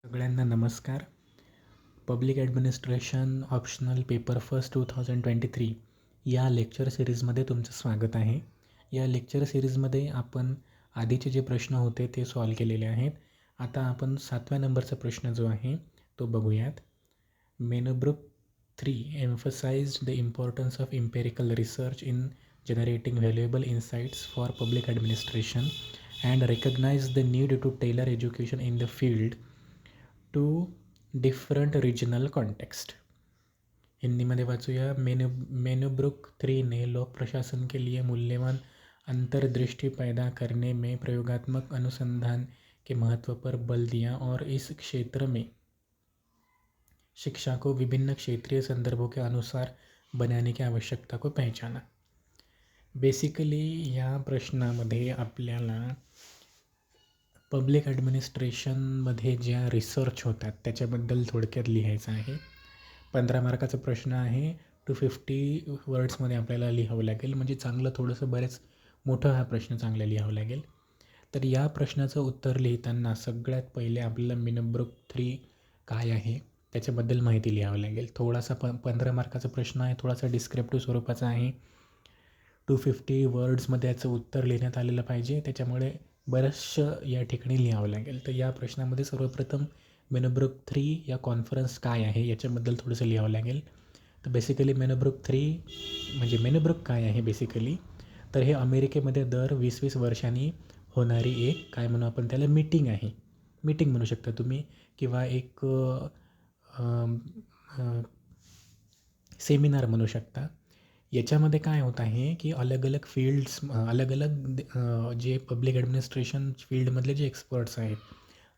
सगळ्यांना नमस्कार. Public administration optional paper first 2023 या लेक्चर सिरीजमध्ये तुमचं स्वागत आहे. या लेक्चर सिरीजमध्ये आपण आधीचे जे प्रश्न होते ते सॉल्व केलेले आहेत. आता आपण 7व्या नंबरचा प्रश्न जो आहे तो बघूयात. मेनब्रुक 3 emphasized the importance of empirical research in generating valuable insights for public administration and recognized the need to tailor education in the field to different regional context. हिंदीमध्ये वाचूया. मेनब्रुक 3 ने लोक प्रशासन के लिए मूल्यवान अंतर्दृष्टि पैदा करने में प्रयोगात्मक अनुसंधान के महत्व पर बल दिया और इस क्षेत्र में शिक्षा को विभिन्न क्षेत्रीय संदर्भों के अनुसार बनाने की आवश्यकता को पहचाना. बेसिकली या प्रश्नामध्ये आपल्याला पब्लिक ॲडमिनिस्ट्रेशनमध्ये ज्या रिसर्च होतात त्याच्याबद्दल थोडक्यात लिहायचं आहे. 15 मार्काचा प्रश्न आहे. 250 वर्ड्समध्ये आपल्याला लिहावं लागेल. म्हणजे चांगलं थोडंसं बरेच मोठं हा प्रश्न चांगला लिहावं लागेल. तर या प्रश्नाचं उत्तर लिहिताना सगळ्यात पहिले आपल्याला मेनब्रुक 3 काय आहे त्याच्याबद्दल माहिती लिहावं लागेल. थोडासा 15 मार्काचा प्रश्न आहे. थोडासा डिस्क्रिप्टिव्ह स्वरूपाचा आहे. 250 वर्ड्समध्ये याचं उत्तर लिहिण्यात आलेलं पाहिजे. त्याच्यामुळे बरंचसं या ठिकाणी लिहावं लागेल. तर या प्रश्नामध्ये सर्वप्रथम मेनब्रुक 3 या कॉन्फरन्स काय आहे याच्याबद्दल थोडंसं लिहावं लागेल. तर बेसिकली मेनब्रुक 3 म्हणजे मेनब्रुक काय आहे बेसिकली, तर हे अमेरिकेमध्ये दर 20-20 वर्षांनी होणारी एक काय म्हणू आपण त्याला मीटिंग आहे. मीटिंग म्हणू शकता तुम्ही किंवा एक सेमिनार म्हणू शकता. याच्यामध्ये काय होत आहे की अलग अलग फील्ड्स अलग अलग जे पब्लिक ॲडमिनिस्ट्रेशन फील्डमधले जे एक्सपर्ट्स आहेत,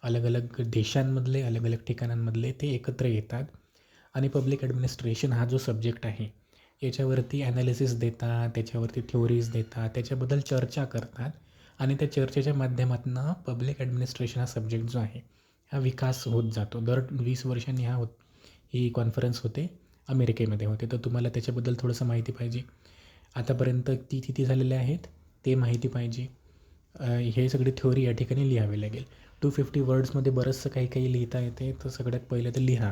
अलग अलग देशांमधले अलग अलग ठिकाणांमधले ते एकत्र येतात आणि पब्लिक ॲडमिनिस्ट्रेशन हा जो सब्जेक्ट आहे याच्यावरती ॲनालिसिस देतात, त्याच्यावरती थ्योरीज देतात, त्याच्याबद्दल चर्चा करतात आणि त्या चर्चेच्या माध्यमातून पब्लिक ॲडमिनिस्ट्रेशन हा सब्जेक्ट जो आहे हा विकास होत जातो. दर 20 वर्षांनी ही कॉन्फरन्स होते. अमेरिकेमध्ये होते. तर तुम्हाला त्याच्याबद्दल थोडंसं माहिती पाहिजे. आतापर्यंत किती झालेले आहेत ते माहिती पाहिजे. हे सगळी थ्योरी या ठिकाणी लिहावी लागेल. 250 वर्ड्समध्ये बरंचसं काही लिहिता येते. तर सगळ्यात पहिलं तर लिहा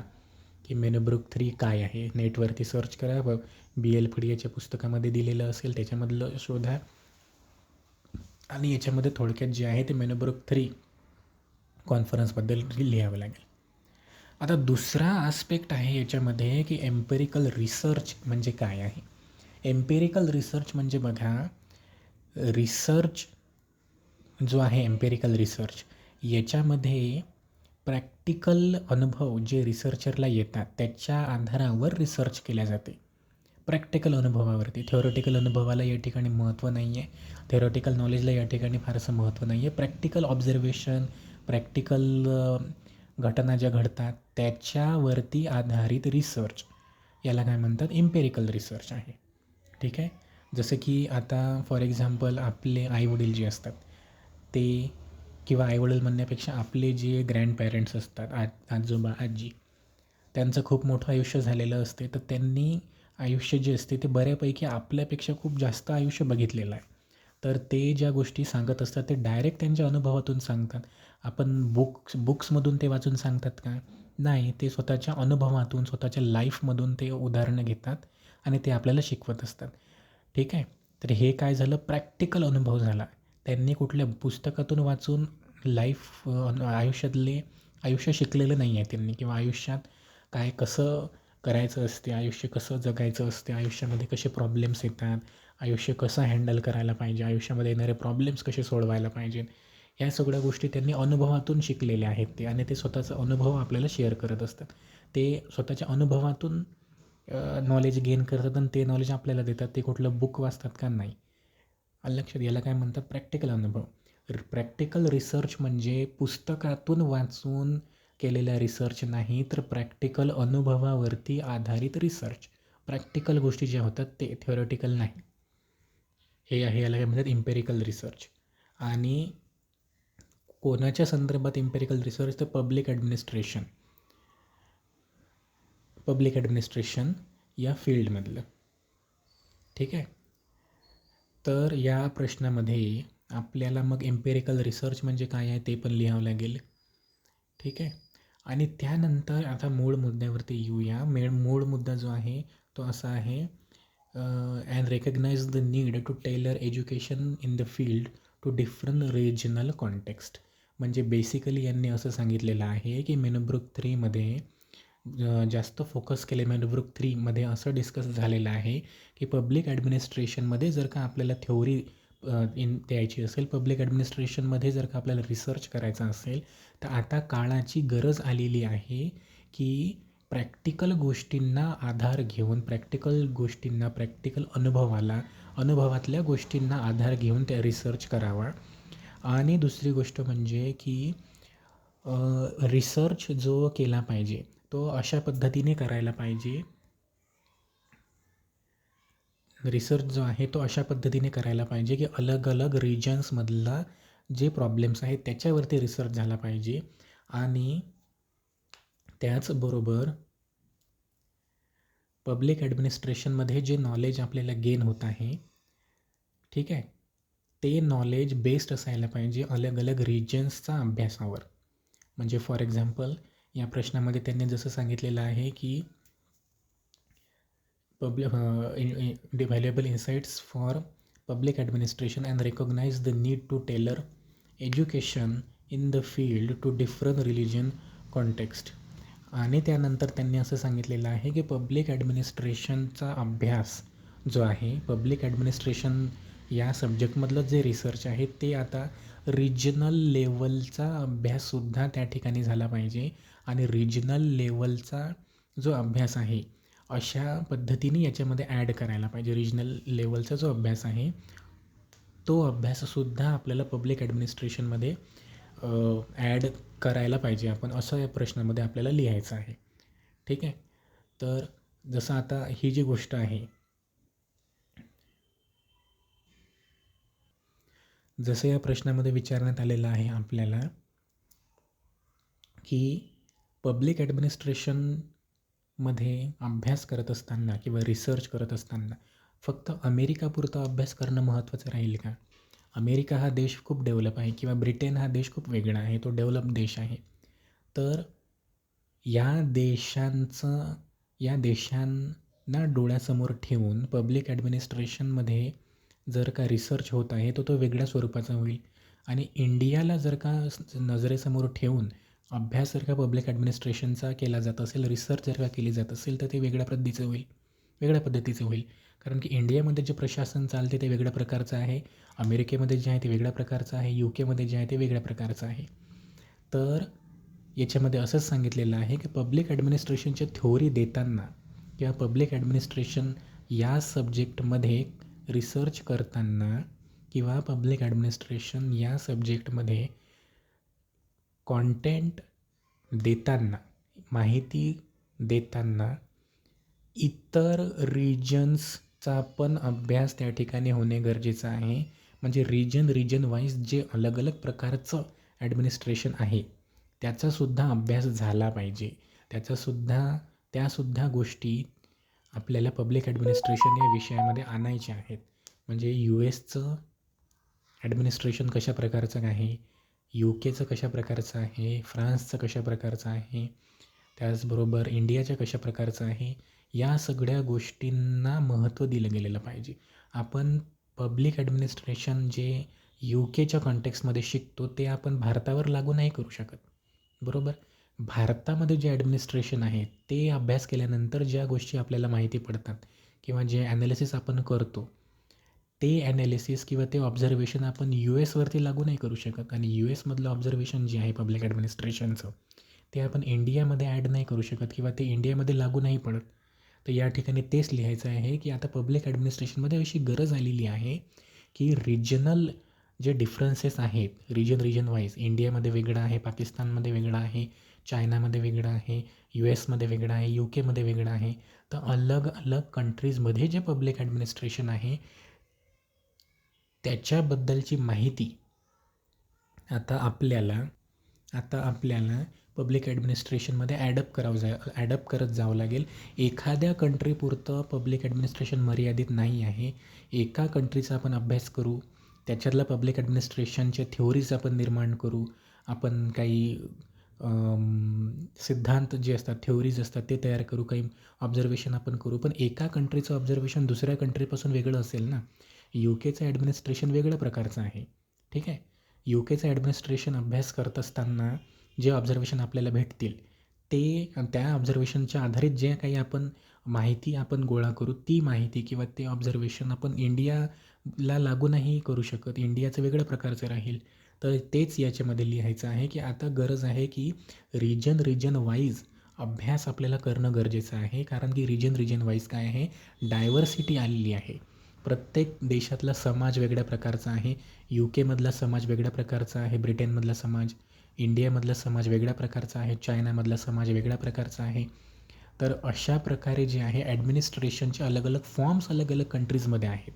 की मेनब्रुक 3 काय आहे. नेटवरती सर्च करा. BLPDAच्या पुस्तकामध्ये दिलेलं असेल त्याच्यामधलं शोधा आणि याच्यामध्ये थोडक्यात जे आहे ते मेनब्रुक 3 कॉन्फरन्सबद्दल लिहावं लागेल. आता दुसरा आस्पेक्ट आहे याच्यामध्ये की एम्पेरिकल रिसर्च म्हणजे काय आहे. एम्पेरिकल रिसर्च म्हणजे बघा, रिसर्च जो आहे एम्पेरिकल रिसर्च याच्यामध्ये प्रॅक्टिकल अनुभव जे रिसर्चरला येतात त्याच्या आधारावर रिसर्च केल्या जाते. प्रॅक्टिकल अनुभवावरती. थेऑरेटिकल अनुभवाला या ठिकाणी महत्त्व नाही आहे. थेऑरेटिकल नॉलेजला या ठिकाणी फारसं महत्त्व नाही आहे. प्रॅक्टिकल ऑब्झर्वेशन, प्रॅक्टिकल घटना ज्या घडतात त्याच्यावरती आधारित रिसर्च याला काय म्हणतात, एम्पेरिकल रिसर्च आहे. ठीक आहे. जसं की आता फॉर एक्झाम्पल आपले आईवडील जे असतात ते, किंवा आईवडील म्हणण्यापेक्षा आपले जे ग्रँडपॅरेंट्स असतात, आजोबा आजी, त्यांचं खूप मोठं आयुष्य झालेलं असते. तर त्यांनी आयुष्य जे असते ते बऱ्यापैकी आपल्यापेक्षा खूप जास्त आयुष्य बघितलेलं आहे. तर ते ज्या गोष्टी सांगत असतात ते डायरेक्ट त्यांच्या अनुभवातून सांगतात. आपण बुक्समधून ते वाचून सांगतात का? नाही. ते स्वतःच्या अनुभवातून, स्वतःच्या लाईफमधून ते उदाहरणं घेतात आणि ते आपल्याला शिकवत असतात. ठीक आहे. तर हे काय झालं, प्रॅक्टिकल अनुभव झाला. त्यांनी कुठल्या पुस्तकातून वाचून आयुष्य शिकलेलं नाही आहे त्यांनी, किंवा आयुष्यात काय कसं करायचं असते, आयुष्य कसं जगायचं असते, आयुष्यामध्ये कसे प्रॉब्लेम्स येतात, आयुष्य कसं हँडल करायला पाहिजे, आयुष्यामध्ये येणारे प्रॉब्लेम्स कसे सोडवायला पाहिजेत, ह्या सगळ्या गोष्टी त्यांनी अनुभवातून शिकलेल्या आहेत ते, आणि ते स्वतःचा अनुभव आपल्याला शेअर करत असतात. ते स्वतःच्या अनुभवातून नॉलेज गेन करतात आणि ते नॉलेज आपल्याला देतात. ते कुठलं बुक वाचतात का? नाही. लक्षात. याला काय म्हणतात, प्रॅक्टिकल अनुभव. प्रॅक्टिकल रिसर्च म्हणजे पुस्तकातून वाचून केलेला रिसर्च नाही, तर प्रॅक्टिकल अनुभवावरती आधारित रिसर्च. प्रॅक्टिकल गोष्टी ज्या होतात ते थेऑरेटिकल नाही. हे आहे, याला काय म्हणतात, इम्पेरिकल रिसर्च. आणि कोणाच्या संदर्भात इम्पेरिकल रिसर्च, तर पब्लिक ॲडमिनिस्ट्रेशन या फील्डमधलं. ठीक आहे. तर या प्रश्नामध्ये आपल्याला मग एम्पेरिकल रिसर्च म्हणजे काय आहे ते पण लिहावं लागेल. ठीक आहे. आणि त्यानंतर आता मूळ मुद्द्यावरती येऊया. मूळ मुद्दा जो आहे तो असा आहे, and recognise the need to tailor education in the field to different regional context. म्हणजे बेसिकली यांनी असं सांगितलेलं आहे की मेनब्रुक 3मध्ये जास्त फोकस केले. मेनब्रुक 3मध्ये असं डिस्कस झालेलं आहे की पब्लिक ॲडमिनिस्ट्रेशनमध्ये जर का आपल्याला थ्योरी द्यायची असेल, पब्लिक ॲडमिनिस्ट्रेशनमध्ये जर का आपल्याला रिसर्च करायचा असेल, तर आता काळाची गरज आलेली आहे की प्रॅक्टिकल गोष्टींना आधार घेऊन, प्रॅक्टिकल अनुभवातल्या गोष्टींना आधार घेऊन त्या रिसर्च करावा. आणि दुसरी गोष्ट म्हणजे की रिसर्च जो केला पाहिजे तो अशा पद्धतीने करायला पाहिजे. रिसर्च जो आहे तो अशा पद्धतीने करायला पाहिजे की अलग रिजन्समधला जे प्रॉब्लेम्स आहेत त्याच्यावरती रिसर्च झाला पाहिजे. आणि त्याचबरोबर पब्लिक ॲडमिनिस्ट्रेशनमध्ये जे नॉलेज आपल्याला गेन होत आहे, ठीक आहे, ते नॉलेज बेस्ड असायला पाहिजे अलग रिजन्सचा अभ्यासावर. म्हणजे फॉर एक्झाम्पल या प्रश्नामध्ये त्यांनी जसं सांगितलेलं आहे की valuable insights for public administration and recognise the need to tailor education in the field to different religion context. आणि त्यानंतर त्यांनी असं सांगितलेलं आहे की पब्लिक ॲडमिनिस्ट्रेशनचा अभ्यास जो आहे, पब्लिक ॲडमिनिस्ट्रेशन या सब्जेक्टमधलं जे रिसर्च आहे ते आता रिजनल लेवलचा अभ्याससुद्धा त्या ठिकाणी झाला पाहिजे. आणि रिजनल लेवलचा जो अभ्यास आहे अशा पद्धतीने याच्यामध्ये ॲड करायला पाहिजे. रिजनल लेवलचा जो अभ्यास आहे तो अभ्याससुद्धा आपल्याला पब्लिक ॲडमिनिस्ट्रेशनमध्ये ॲड करायला पाहिजे आपण, असं या प्रश्नामध्ये आपल्याला लिहायचं आहे. ठीक आहे. तर जसं आता ही जी गोष्ट आहे, जसं या प्रश्नामध्ये विचारण्यात आलेलं आहे आपल्याला की पब्लिक ॲडमिनिस्ट्रेशनमध्ये अभ्यास करत असताना किंवा रिसर्च करत असताना फक्त अमेरिकापुरता अभ्यास करणं महत्त्वाचं राहील का? अमेरिका हा देश खूप डेव्हलप आहे किंवा ब्रिटन हा देश खूप वेगळा आहे, तो डेव्हलप देश आहे. तर या देशांना डोळ्यासमोर ठेवून पब्लिक ॲडमिनिस्ट्रेशनमध्ये जर का रिसर्च होत आहे तो वेगळ्या स्वरूपाचा होईल. आणि इंडियाला जर का नजरेसमोर ठेवून अभ्यास जर का पब्लिक ॲडमिनिस्ट्रेशनचा केला जात असेल, रिसर्च जर का केली जात असेल, तर ते वेगळ्या पद्धतीचं होईल. कारण की इंडियामध्ये जे प्रशासन चालते ते वेगळ्या प्रकारचं आहे, अमेरिकेमध्ये जे आहे ते वेगळ्या प्रकारचं आहे, UK जे आहे ते वेगळ्या प्रकारचं आहे. तर याच्यामध्ये असंच सांगितलेलं आहे की पब्लिक ॲडमिनिस्ट्रेशनच्या थ्योरी देताना किंवा पब्लिक ॲडमिनिस्ट्रेशन या सब्जेक्टमध्ये रिसर्च करताना किंवा पब्लिक ॲडमिनिस्ट्रेशन या सब्जेक्टमध्ये कॉन्टेंट देताना, माहिती देताना इतर रिजन्सचा पण अभ्यास त्या ठिकाणी होणे गरजेचं आहे. म्हणजे रिजन वाईज जे अलग प्रकारचं ॲडमिनिस्ट्रेशन आहे त्याचासुद्धा अभ्यास झाला पाहिजे. त्यासुद्धा गोष्टी आपल्याला पब्लिक ॲडमिनिस्ट्रेशन या विषयामध्ये आणायच्या आहेत. म्हणजे USचं ॲडमिनिस्ट्रेशन कशा प्रकारचं आहे, UKचं कशा प्रकारचं आहे, फ्रान्सचं कशा प्रकारचं आहे, त्याचबरोबर इंडियाच्या कशा प्रकारचं आहे, या सगळ्या गोष्टींना महत्त्व दिलं गेलेलं पाहिजे. आपण पब्लिक ॲडमिनिस्ट्रेशन जे UKच्या कॉन्टेक्स्टमध्ये शिकतो ते आपण भारतावर लागू नाही करू शकत, बरोबर. भारतामध्ये जे ॲडमिनिस्ट्रेशन आहे ते अभ्यास केल्यानंतर ज्या गोष्टी आपल्याला माहिती पडतात किंवा जे ॲनालिसिस आपण करतो ते ॲनालिसिस किंवा ते ऑब्झर्वेशन आपण USवरती लागू नाही करू शकत. आणि USमधलं ऑब्झर्वेशन जे आहे पब्लिक ॲडमिनिस्ट्रेशनचं ते आपण इंडियामध्ये ॲड नाही करू शकत किंवा ते इंडियामध्ये लागू नाही पडत. तर या ठिकाणी तेच लिहायचं आहे की आता पब्लिक ॲडमिनिस्ट्रेशनमध्ये अशी गरज आलेली आहे की रिजनल जे डिफरन्सेस आहेत, रिजन वाईज इंडियामध्ये वेगळं आहे, पाकिस्तानमध्ये वेगळं आहे, चायनामध्ये वेगळं आहे, USमध्ये वेगळं आहे, UKमध्ये वेगळं आहे. तर अलग कंट्रीजमध्ये जे पब्लिक ॲडमिनिस्ट्रेशन आहे त्याच्याबद्दलची माहिती आता आपल्याला पब्लिक ॲडमिनिस्ट्रेशनमध्ये ॲडअप करत जावं लागेल. एखाद्या कंट्रीपुरतं पब्लिक ॲडमिनिस्ट्रेशन मर्यादित नाही आहे. एका कंट्रीचा आपण अभ्यास करू, त्याच्यातल्या पब्लिक ॲडमिनिस्ट्रेशनच्या थ्योरीज आपण निर्माण करू, आपण काही सिद्धांत जे असतात, थ्योरीज असतात ते तयार करू, काही ऑब्झर्वेशन आपण करू. पण एका कंट्रीचं ऑब्झर्वेशन दुसऱ्या कंट्रीपासून वेगळं असेल ना. केचं ॲडमिनिस्ट्रेशन वेगळ्या प्रकारचं आहे. ठीक आहे. केचं ॲडमिनिस्ट्रेशन अभ्यास करत असताना जे ऑब्झर्वेशन आपल्याला भेटतील ते त्या ऑब्झर्वेशनच्या आधारित जे काही माहिती आपण गोळा करू, ती माहिती किंवा ते ऑब्झर्वेशन आपण इंडियाला लागू नाही करू शकत. इंडियाचं वेगळ्या प्रकारचं राहील. तर तेच याच्यामध्ये लिहायचं आहे की आता गरज आहे की रिजन वाईज अभ्यास आपल्याला करणं गरजेचं आहे. कारण की रिजन वाईज काय आहे, डायव्हर्सिटी आलेली आहे. प्रत्येक देशातला समाज वेगळ्या प्रकारचा आहे. केमधला समाज वेगळ्या प्रकारचा आहे, ब्रिटनमधला समाज, इंडियामधला समाज वेगळ्या प्रकारचा आहे, चायनामधला समाज वेगळ्या प्रकारचा आहे. तर अशा प्रकारे जे आहे ॲडमिनिस्ट्रेशनचे अलग अलग फॉर्म्स अलग अलग कंट्रीजमध्ये आहेत.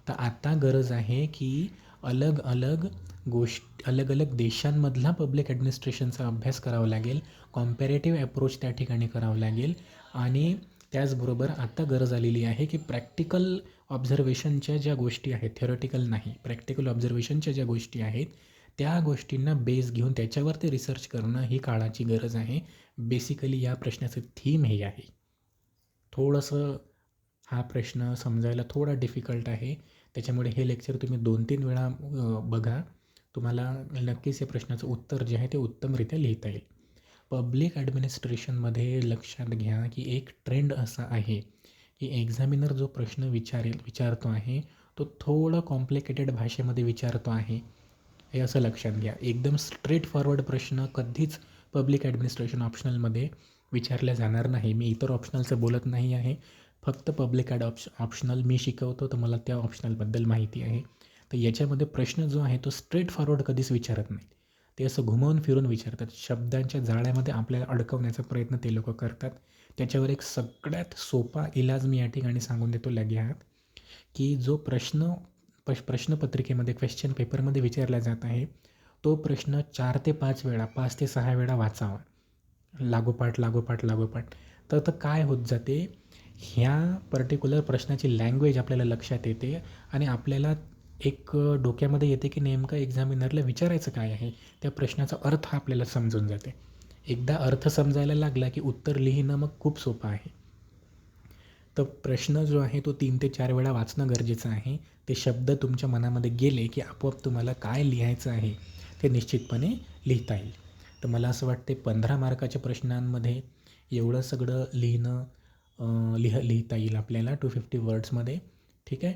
तर आता गरज आहे की अलग अलग देशांमधला पब्लिक ॲडमिनिस्ट्रेशनचा अभ्यास करावा लागेल. कॉम्पॅरेटिव्ह अप्रोच त्या ठिकाणी करावं लागेल. आणि त्याचबरोबर आता गरज आलेली आहे की प्रॅक्टिकल ऑब्झर्वेशनच्या ज्या गोष्टी आहेत, थेरॉटिकल नाही, प्रॅक्टिकल ऑब्झर्वेशनच्या ज्या गोष्टी आहेत त्या गोष्टींना बेस घेऊन त्याच्यावरती रिसर्च करणं ही काळाची गरज आहे. बेसिकली या प्रश्नाचं थीम हे आहे. थोडंसं हा प्रश्न समजायला थोडा डिफिकल्ट आहे. त्याच्यामुळे हे लेक्चर तुम्ही 2-3 वेळा बघा. तुम्हाला नक्कीच या प्रश्नाचं उत्तर जे आहे ते उत्तमरित्या लिहिता येईल. पब्लिक ॲडमिनिस्ट्रेशनमध्ये लक्षात घ्या की एक ट्रेंड असा आहे की एक्झामिनर जो प्रश्न विचारतो आहे तो थोडं कॉम्प्लिकेटेड भाषेमध्ये विचारतो आहे. हे असं लक्षात घ्या. एकदम स्ट्रेट फॉरवर्ड प्रश्न कधीच पब्लिक ॲडमिनिस्ट्रेशन ऑप्शनलमध्ये विचारल्या जाणार नाही. मी इतर ऑप्शनलचं बोलत नाही आहे. फक्त पब्लिक ऑप्शनल मी शिकवतो, तर मला त्या ऑप्शनलबद्दल माहिती आहे. तर याच्यामध्ये प्रश्न जो आहे तो स्ट्रेट फॉरवर्ड कधीच विचारत नाही. ते असं घुमवून फिरून विचारतात. शब्दांच्या जाळ्यामध्ये आपल्याला अडकवण्याचा प्रयत्न ते लोक करतात. त्याच्यावर एक सगळ्यात सोपा इलाज मी या ठिकाणी सांगून देतो आहात की जो प्रश्नपत्रिकेमध्ये क्वेश्चन पेपरमध्ये विचारला जात आहे तो प्रश्न 4 ते 5 वेळा, 5 ते 6 वेळा वाचावा. लागोपाठ. तर काय होत जाते, ह्या पर्टिक्युलर प्रश्नाची लँग्वेज आपल्याला लक्षात येते आणि आपल्याला एक डोक्यामध्ये येते की नेमकं एक्झामिनरला विचारायचं काय आहे. त्या प्रश्नाचा अर्थ आपल्याला समजून जाते. एकदा अर्थ समजायला लागला की उत्तर लिहिणं मग खूप सोपं आहे. तर प्रश्न जो आहे तो 3 ते 4 वेळा वाचणं गरजेचं आहे. ते शब्द तुमच्या मनामध्ये गेले की आपोआप तुम्हाला काय लिहायचं आहे ते निश्चितपणे लिहिता येईल. तर मला असं वाटते 15 मार्काच्या प्रश्नांमध्ये एवढं सगळं लिहिता येईल आपल्याला 250 वर्ड्समध्ये. ठीक आहे.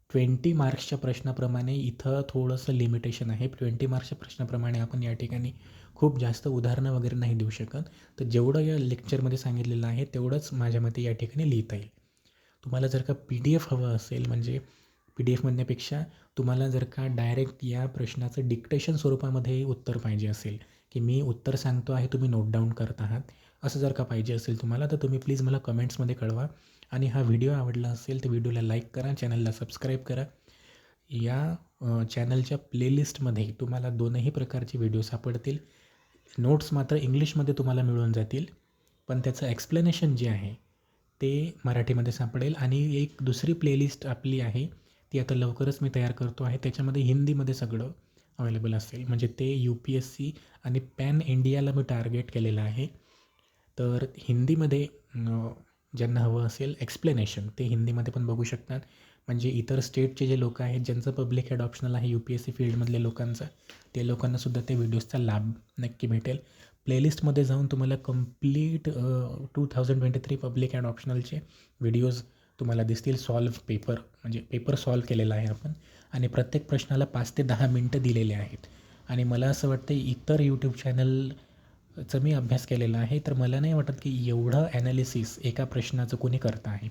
20 मार्क्सच्या प्रश्नाप्रमाणे इथं थोडंसं लिमिटेशन आहे. 20 मार्क्सच्या प्रश्नाप्रमाणे आपण या ठिकाणी खूप जास्त उदाहरणं वगैरे नाही देऊ शकत. तर जेवढं या लेक्चरमध्ये सांगितलेलं आहे तेवढंच माझ्या मते या ठिकाणी लिहिता येईल. तुम्हाला जर का PDF हवं असेल, म्हणजे PDF म्हणण्यापेक्षा तुम्हाला जर का डायरेक्ट या प्रश्नाचं डिक्टेशन स्वरूपामध्ये उत्तर पाहिजे असेल, की मी उत्तर सांगतो आहे तुम्ही नोट डाऊन करत आहात, असं जर का पाहिजे असेल तुम्हाला, तर तुम्ही प्लीज मला कमेंट्समध्ये कळवा. आणि हा व्हिडिओ आवडला असेल तर व्हिडिओला लाईक करा, चॅनलला सबस्क्राईब करा. या चॅनलच्या प्लेलिस्टमध्ये तुम्हाला 2ही प्रकारचे व्हिडिओ सापडतील. नोट्स मात्र इंग्लिशमध्ये तुम्हाला मिळून जातील, पण त्याचं एक्सप्लेनेशन जे आहे ते मराठीमध्ये सापडेल. आणि एक दुसरी प्लेलिस्ट आपली आहे ती आता लवकरच मी तयार करतो आहे. त्याच्यामध्ये हिंदीमध्ये सगळं अवेलेबल असेल. म्हणजे ते UPSC आणि पॅन इंडियाला मी टार्गेट केलेलं आहे. तर हिंदीमध्ये ज्यांना हवं असेल एक्सप्लेनेशन ते हिंदीमध्ये पण बघू शकतात. म्हणजे इतर स्टेटचे जे लोक आहेत ज्यांचं पब्लिक ॲड ऑप्शनल आहे UPSC फील्डमधल्या लोकांचा, ते लोकांनासुद्धा ते व्हिडिओजचा लाभ नक्की भेटेल. प्लेलिस्टमध्ये जाऊन तुम्हाला कंप्लीट 2023 पब्लिक ॲड ऑप्शनलचे व्हिडिओज तुम्हाला दिसतील. पेपर म्हणजे पेपर सॉल्व केलेला आहे आपण, आणि प्रत्येक प्रश्नाला 5 ते 10 मिनटं दिलेले आहेत. आणि मला असं वाटतं इतर यूट्यूब चॅनलचा मी अभ्यास केलेला आहे, तर मला नाही वाटत की एवढं ॲनालिसिस एका प्रश्नाचं कोणी करतं आहे.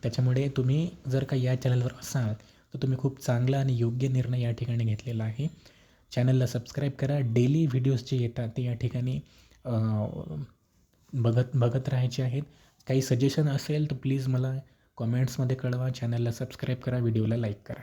त्याच्यामुळे तुम्ही जर का या चॅनलवर असाल तर तुम्ही खूप चांगला आणि योग्य निर्णय या ठिकाणी घेतलेला आहे. चॅनलला सबस्क्राईब करा. डेली व्हिडिओज जे येतात ते या ठिकाणी बघत राहायचे आहेत. काही सजेशन असेल तर प्लीज मला कमेंट्समध्ये कळवा. चॅनलला सबस्क्राईब करा, व्हिडिओला लाईक करा.